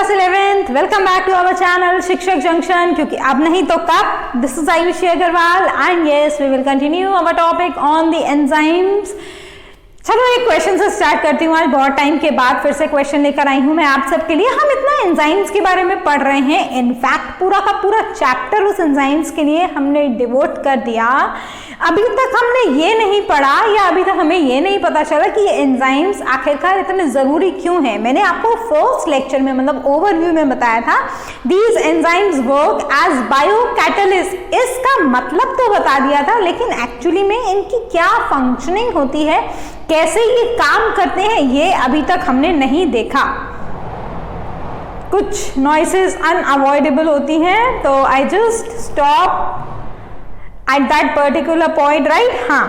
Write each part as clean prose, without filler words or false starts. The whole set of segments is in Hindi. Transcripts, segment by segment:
Class 11th, welcome back to our channel Shikshak Junction, क्योंकि अब नहीं तो कब। This is Ayushi Agrawal and yes we will continue our topic on the enzymes. चलो एक क्वेश्चन से स्टार्ट करती हूँ। आज बहुत टाइम के बाद फिर से क्वेश्चन लेकर आई हूँ मैं आप सबके लिए। हम इतना एंजाइम्स के बारे में पढ़ रहे हैं, इनफैक्ट पूरा का पूरा चैप्टर उस एंजाइम्स के लिए हमने डिवोट कर दिया। अभी तक हमने ये नहीं पढ़ा या अभी तक हमें ये नहीं पता चला कि ये एंजाइम्स आखिरकार इतने ज़रूरी क्यों हैं। मैंने आपको फर्स्ट लेक्चर में मतलब ओवरव्यू में बताया था, these enzymes work as biocatalyst. इसका मतलब तो बता दिया था, लेकिन एक्चुअली में इनकी क्या फंक्शनिंग होती है, कैसे ये काम करते हैं, ये अभी तक हमने नहीं देखा। कुछ नॉइसेस अनअवॉइडेबल होती हैं, तो I just stop at that particular point, right. हाँ,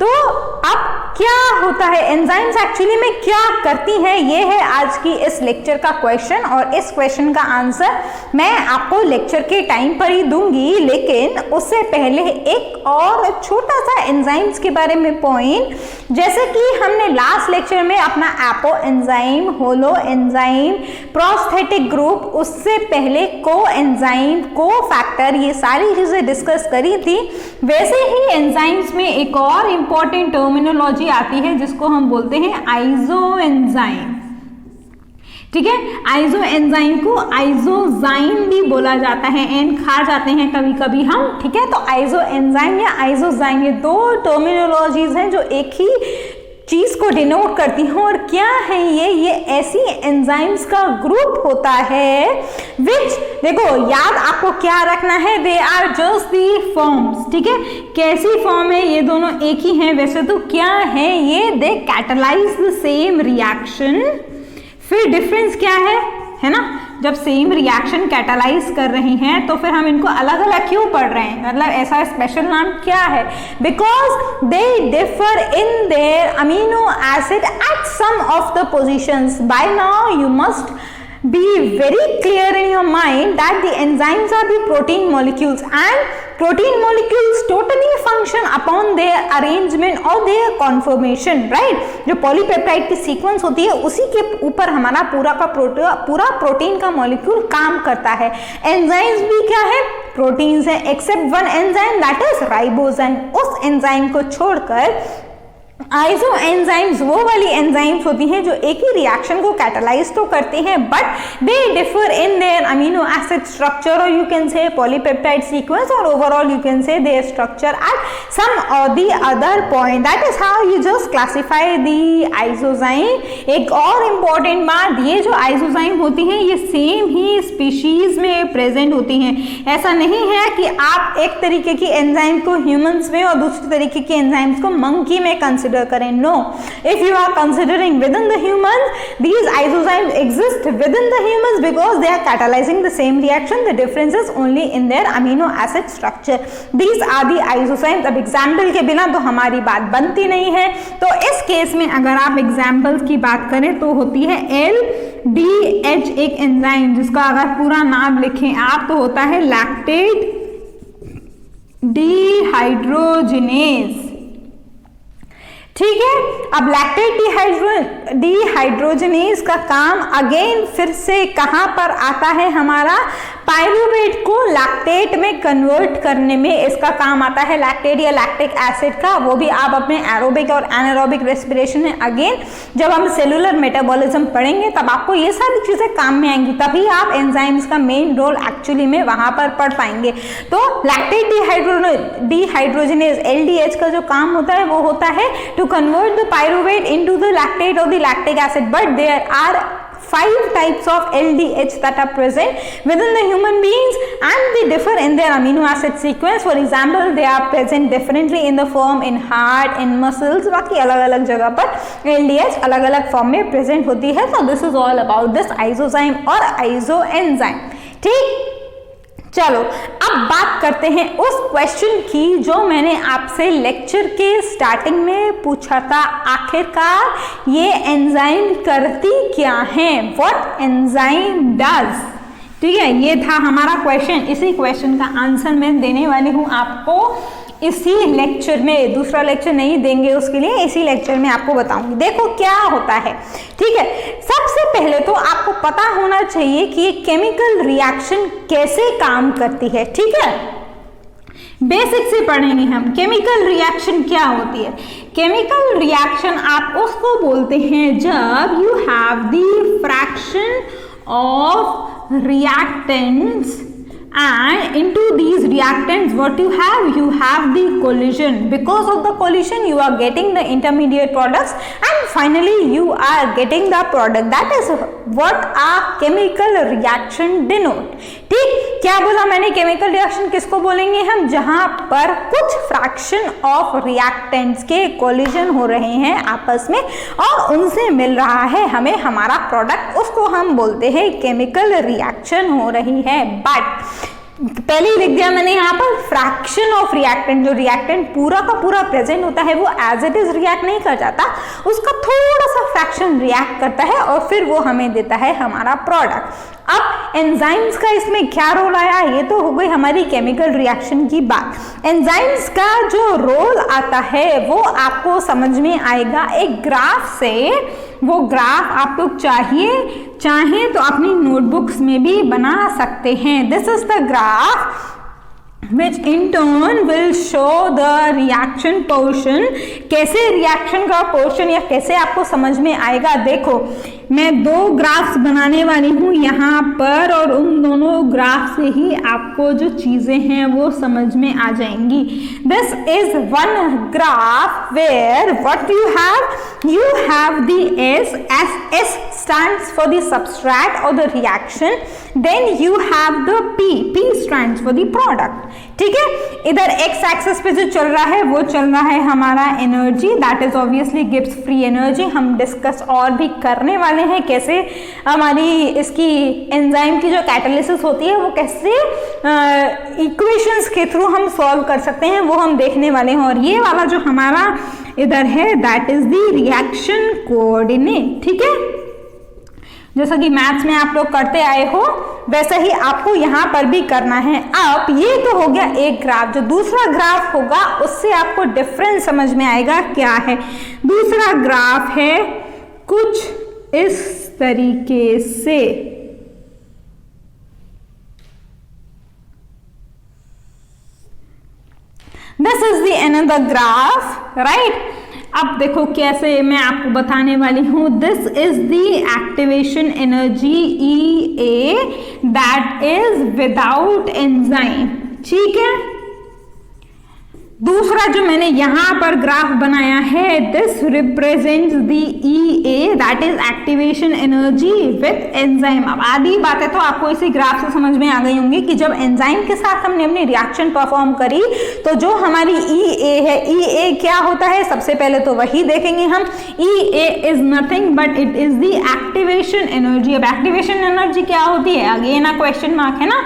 तो अब क्या होता है, एंजाइम्स एक्चुअली में क्या करती हैं, ये है आज की इस लेक्चर का क्वेश्चन। और इस क्वेश्चन का आंसर मैं आपको लेक्चर के टाइम पर ही दूंगी, लेकिन उससे पहले एक और छोटा सा एंजाइम्स के बारे में पॉइंट। जैसे कि हमने लास्ट लेक्चर में अपना apo enzyme, holo enzyme, prosthetic group, उससे पहले को एंजाइम, को फैक्टर, ये सारी चीजें डिस्कस करी थी। वैसे ही एंजाइम्स में एक और इंपॉर्टेंट टर्मिनोलॉजी आती है जिसको हम बोलते हैं आइसो एंजाइम। ठीक है, आइसो एंजाइम को आइसोजाइम भी बोला जाता है, एन खा जाते हैं कभी कभी हम। ठीक है, तो आइसो एंजाइम या आइसोजाइम, ये दो टर्मिनोलॉजीज हैं जो एक ही चीज को डिनोट करती हैं। और क्या है ये ऐसी एंजाइम्स का ग्रुप होता है विच, देखो याद आपको क्या रखना है, they are just the forms. ठीक है, कैसी फॉर्म है, ये दोनों एक ही हैं वैसे तो। क्या है ये, दे कैटलाइज द सेम रिएक्शन। फिर डिफरेंस क्या है ना, जब सेम रिएक्शन कैटालाइज कर रही हैं तो फिर हम इनको अलग अलग क्यों पढ़ रहे हैं, मतलब ऐसा स्पेशल नाम क्या है, because they differ in their amino acid at some of the positions. By now you must be very clear in your mind that the enzymes are the protein molecules, and protein molecules totally function upon their arrangement or their conformation, right। जो पॉलीपेप्टाइड की सीक्वेंस होती है उसी के ऊपर हमारा पूरा प्रोटीन का मॉलिक्यूल काम करता है। एंजाइम्स भी क्या है, प्रोटीन्स है, except one enzyme that is ribozyme. उस एंजाइम को छोड़कर आइसो एंजाइम्स वो वाली एंजाइम्स होती हैं जो एक ही रिएक्शन को कैटलाइज तो करते हैं, but they differ in their amino acid structure, और you can say polypeptide sequence, और overall you can say their structure at some और the other point. That is how you just classify the isozyme. एक और इंपॉर्टेंट बात, ये जो आइसोजाइम होती हैं ये सेम ही स्पीशीज में प्रेजेंट होती हैं। ऐसा नहीं है कि आप एक तरीके की एंजाइम को ह्यूमंस में और दूसरी तरीके की एंजाइम्स को मंकी में कंसिडर करें। No, if you are considering within the humans, these isozymes exist within the humans because they are catalyzing the same reaction. The difference is only in their amino acid structure. These are the isozymes. अब एग्जाम्पल के बिना तो हमारी बात बनती नहीं है, तो इस केस में अगर आप एग्जाम्पल्स की बात करें तो होती है LDH, एक एंजाइम जिसका अगर पूरा नाम लिखें आप तो होता है लैक्टेट डिहाइड्रोजिनेज। ठीक है, अब लैक्टेट डिहाइड्रोजिनेज का काम अगेन फिर से कहां पर आता है, हमारा पायरुवेट को लैक्टेट में कन्वर्ट करने में इसका काम आता है, लैक्टेट या लैक्टिक एसिड का। वो भी आप अपने एरोबिक और एनारोबिक रेस्पिरेशन में अगेन जब हम सेलुलर मेटाबॉलिज्म पढ़ेंगे तब आपको ये सारी चीजें काम में आएंगी, तभी आप एंजाइम्स का मेन रोल एक्चुअली में वहां पर पढ़ पाएंगे। तो लैक्टेट डिहाइड्रोजिनेज LDH का जो काम होता है वो होता है to convert the pyruvate into the lactate or the lactic acid, but there are 5 types of LDH that are present within the human beings and they differ in their amino acid sequence. For example, they are present differently in the form in heart, in muscles, बाकी अलग अलग जगह पर LDH अलग अलग फॉर्म में प्रेजेंट होती है। So this is all about this isozyme और isoenzyme। ठीक, चलो अब बात करते हैं उस क्वेश्चन की जो मैंने आपसे लेक्चर के स्टार्टिंग में पूछा था, आखिरकार ये एंजाइम करती क्या है, व्हाट एंजाइम डज। ठीक है, ये था हमारा क्वेश्चन। इसी क्वेश्चन का आंसर मैं देने वाली हूं आपको इसी लेक्चर में, दूसरा लेक्चर नहीं देंगे उसके लिए, इसी लेक्चर में आपको बताऊंगी। देखो क्या होता है, ठीक है। सबसे पहले तो आपको पता होना चाहिए कि ये केमिकल रिएक्शन कैसे काम करती है, ठीक है। बेसिक से पढ़ेंगे हम केमिकल रिएक्शन क्या होती है। केमिकल रिएक्शन आप उसको बोलते हैं जब you have the fraction of reactants and into these reactants what you have the collision. Because of the collision you are getting the intermediate products and finally you are getting the product. That is what a chemical reaction denote. ठीक, क्या बोला मैंने, केमिकल रिएक्शन किसको बोलेंगे हम, जहां पर कुछ फ्रैक्शन ऑफ रिएक्टेंट्स के कोलिजन हो रहे हैं आपस में और उनसे मिल रहा है हमें हमारा प्रोडक्ट, उसको हम बोलते हैं केमिकल रिएक्शन हो रही है। बट पहले ही लिख दिया मैंने यहाँ पर फ्रैक्शन ऑफ रिएक्टेंट, जो रिएक्टेंट पूरा का पूरा प्रेजेंट होता है वो एज इट इज रिएक्ट नहीं कर जाता, उसका थोड़ा सा फ्रैक्शन रिएक्ट करता है और फिर वो हमें देता है हमारा प्रोडक्ट। अब एंजाइम्स का इसमें क्या रोल आया, ये तो हो गई हमारी केमिकल रिएक्शन की बात। एंजाइम्स का जो रोल आता है वो आपको समझ में आएगा एक ग्राफ से। वो ग्राफ आप लोग चाहें तो अपनी नोटबुक्स में भी बना सकते हैं। This is the graph which in turn will show the reaction portion। कैसे रिएक्शन का पोर्शन या कैसे आपको समझ में आएगा, देखो मैं दो ग्राफ्स बनाने वाली हूँ यहाँ पर और उन दोनों ग्राफ से ही आपको जो चीजें हैं वो समझ में आ जाएंगी। This is one graph where what you have the S stands for the substrate or the reaction, then you have the P stands for the product, ठीक है। इधर x एक्सिस पे जो चल रहा है वो चल रहा है हमारा energy, that is obviously gives free energy. हम डिस्कस और भी करने वाले हैं कैसे हमारी इसकी एंजाइम की जो कैटालिसिस होती है वो कैसे इक्वेशंस के थ्रू हम सॉल्व कर सकते हैं, वो हम देखने वाले हैं। और ये वाला जो हमारा इधर है that is the reaction coordinate, ठीक है। जैसा कि मैथ्स में आप लोग करते आए हो वैसा ही आपको यहाँ पर भी करना है। अब ये तो हो गया एक ग्राफ, जो दूसरा ग्राफ होगा उससे आपको डिफरेंस समझ में आएगा क्या है। दूसरा ग्राफ है कुछ इस तरीके से, this is the another graph, right. अब देखो कैसे मैं आपको बताने वाली हूं। This is the activation energy EA that is without enzyme, ठीक है। दूसरा जो मैंने यहां पर ग्राफ बनाया है this represents the EA that is activation energy with enzyme. अब आधी बातें तो आपको इसी ग्राफ से समझ में आ गई होंगी कि जब एंजाइम के साथ हमने अपनी रिएक्शन परफॉर्म करी तो जो हमारी EA है, EA क्या होता है सबसे पहले तो वही देखेंगे हम। EA is nothing but it is the activation energy. अब एक्टिवेशन एनर्जी क्या होती है, आगे ना क्वेश्चन मार्क है ना,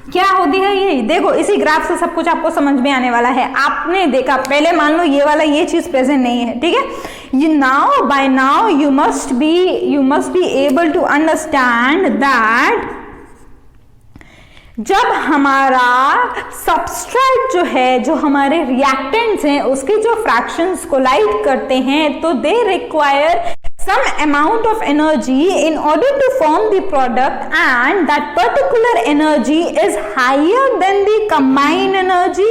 क्या होती है ये, देखो इसी ग्राफ से सब कुछ आपको समझ में आने वाला है। आपने देखा पहले मान लो ये वाला ये चीज प्रेजेंट नहीं है, ठीक है। ये by now you must be able to understand that जब हमारा सबस्ट्रेट जो है, जो हमारे रिएक्टेंट्स हैं उसके जो फ्रैक्शंस कोलाइड करते हैं तो they require some amount of energy in order to form the product, and that particular energy is higher than the combined energy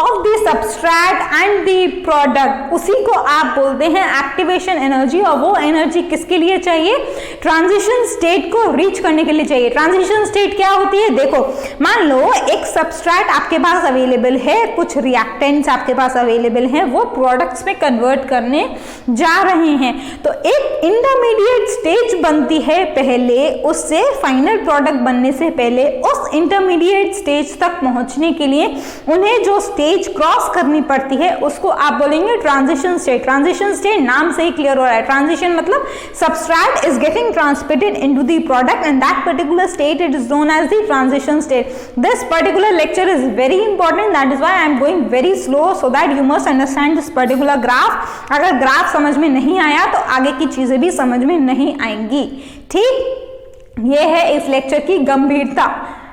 of the substrate and the product। उसी को आप बोलते हैं एक्टिवेशन एनर्जी। और वो एनर्जी किसके लिए चाहिए, ट्रांजिशन स्टेट को रीच करने के लिए चाहिए। ट्रांजिशन स्टेट क्या होती है, देखो मान लो एक सबस्ट्रेट आपके पास अवेलेबल है, कुछ रिएक्टेंट्स आपके पास अवेलेबल हैं, वो प्रोडक्ट्स में कन्वर्ट करने जा रहे हैं, तो एक इंटरमीडिएट स्टेज बनती है पहले, उससे फाइनल प्रोडक्ट बनने से पहले उस इंटरमीडिएट स्टेज तक पहुंचने के लिए उन्हें जो स्टेज क्रॉस करनी पड़ती है उसको आप बोलेंगे ट्रांजिशन स्टेट। ट्रांजिशन स्टेट नाम से ही क्लियर हो रहा है, ट्रांजिशन मतलब substrate is getting transmitted into the product and that particular state it is known as the transition state. This particular lecture is very important, that is why I am going very slow so that you must understand this particular graph. अगर ग्राफ समझ में नहीं आया तो आगे की चीजें भी समझ में नहीं आएंगी, ठीक। ये है इस लेक्चर की गंभीरता,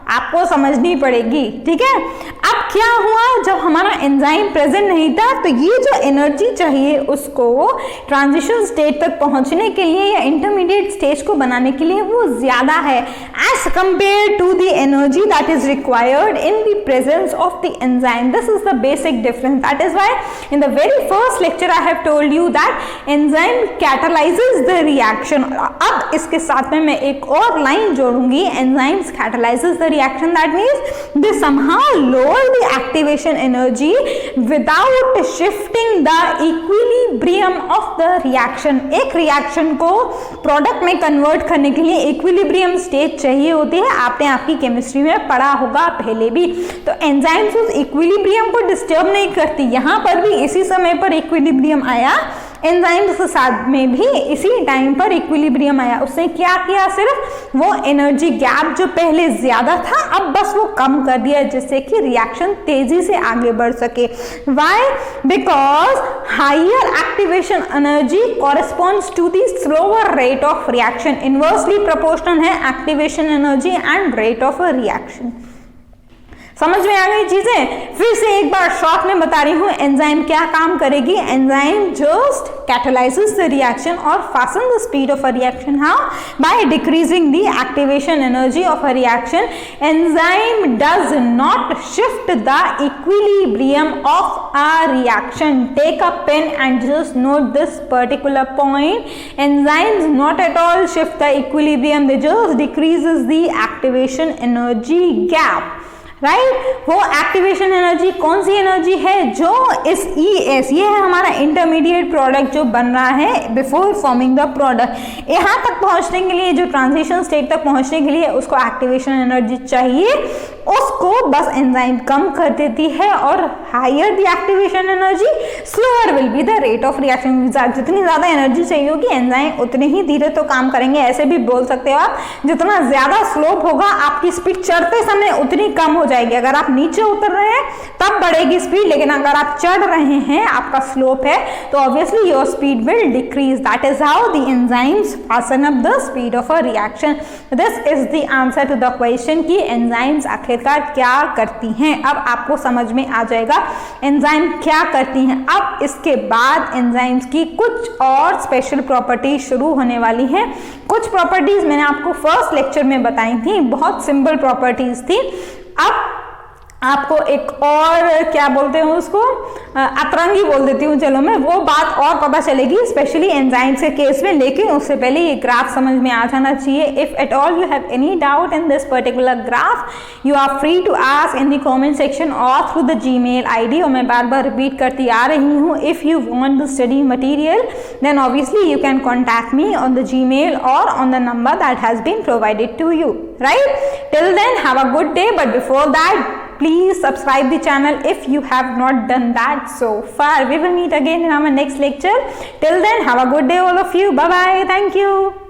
आपको समझनी पड़ेगी, ठीक है। अब क्या हुआ जब हमारा एंजाइम प्रेजेंट नहीं था, तो ये जो एनर्जी चाहिए उसको ट्रांजिशन स्टेट तक पहुंचने के लिए या इंटरमीडिएट स्टेज को बनाने के लिए वो ज्यादा है as compare to the energy that is required in the presence of the enzyme. This is the basic difference. That is why in the very first lecture I have told you that enzyme catalyses the reaction. अब इसके साथ में मैं एक और लाइन जोड़ूंगी, enzymes catalyses the reaction. That means they somehow lower the activation energy without shifting the equilibrium of the reaction. एक रिएक्शन को प्रोडक्ट में कन्वर्ट करने के लिए इक्विलिब्रियम स्टेज चाहिए होती है. आपने आपकी केमिस्ट्री में पढ़ा होगा पहले भी. तो एंजाइम्स उस इक्विलिब्रियम को डिस्टर्ब नहीं करती. यहां पर भी इसी समय पर इक्विलिब्रियम आया, एंजाइम्स के साथ में भी इसी टाइम पर इक्विलिब्रियम आया. उसने क्या किया, सिर्फ वो एनर्जी गैप जो पहले ज्यादा था अब बस वो कम कर दिया जिससे कि रिएक्शन तेजी से आगे बढ़ सके. Why? Because higher activation energy corresponds to the slower rate of reaction. Inversely proportional है activation energy and rate of a reaction. समझ में आ गई चीजें? फिर से एक बार शॉर्ट में बता रही हूं एंजाइम क्या काम करेगी. Enzyme just catalyzes the reaction or fasten the speed of a reaction. How? By decreasing the activation energy of a reaction. Enzyme does not shift the equilibrium of a reaction. Take a pen and just note this particular point. Enzymes not at all shift the equilibrium, they just decreases the activation energy gap. Right वो एक्टिवेशन एनर्जी कौन सी एनर्जी है, जो इस ES, ये है हमारा इंटरमीडिएट प्रोडक्ट जो बन रहा है बिफोर फॉर्मिंग द प्रोडक्ट. यहाँ तक पहुँचने के लिए, जो ट्रांजिशन स्टेट तक पहुँचने के लिए उसको एक्टिवेशन एनर्जी चाहिए, उसको बस एंजाइम कम कर देती है. और higher the activation energy slower will be the rate of reaction. जितनी ज़्यादा एनर्जी चाहिए होगी एंजाइम उतने ही धीरे तो काम करेंगे. ऐसे भी बोल सकते हो आप, जितना ज़्यादा स्लोप होगा आपकी स्पीड चढ़ते समय उतनी कम हो जाएगी. अगर आप नीचे उतर रहे हैं तब बढ़ेगी स्पीड, लेकिन अगर आप चढ़ रहे हैं, आपका स्लोप है, तो obviously your speed will decrease. That is how the enzymes fasten up the speed of a reaction. This is the answer to the question कि एंजाइम्स आखिरकार क्या करती हैं. अब आपको समझ में आ जाएगा एंजाइम क्या करती हैं. अब इसके बाद एंजाइम्स की कुछ और स्पेशल प्रॉपर्टीज शुरू होने वाली हैं. कुछ प्रॉपर्टीज मैंने आपको फर्स्ट लेक्चर में बताई थी, बहुत सिंपल प्रॉपर्टीज थी. अब आपको एक और क्या बोलते हैं उसको, अतरंगी बोल देती हूँ, चलो मैं, वो बात और पता चलेगी स्पेशली एंजाइम्स के केस में. लेकिन उससे पहले ये ग्राफ समझ में आ जाना चाहिए. If at all you have any doubt in this particular graph, you are free to ask in the comment section और थ्रू द जीमेल आईडी. और मैं बार बार रिपीट करती आ रही हूँ, if you want to study material then obviously you can contact me on the Gmail और on the number that has been provided to you. Right? Till then have a good day, but before that please subscribe the channel if you have not done that so far. We will meet again in our next lecture. Till then, have a good day all of you. Bye bye. Thank you.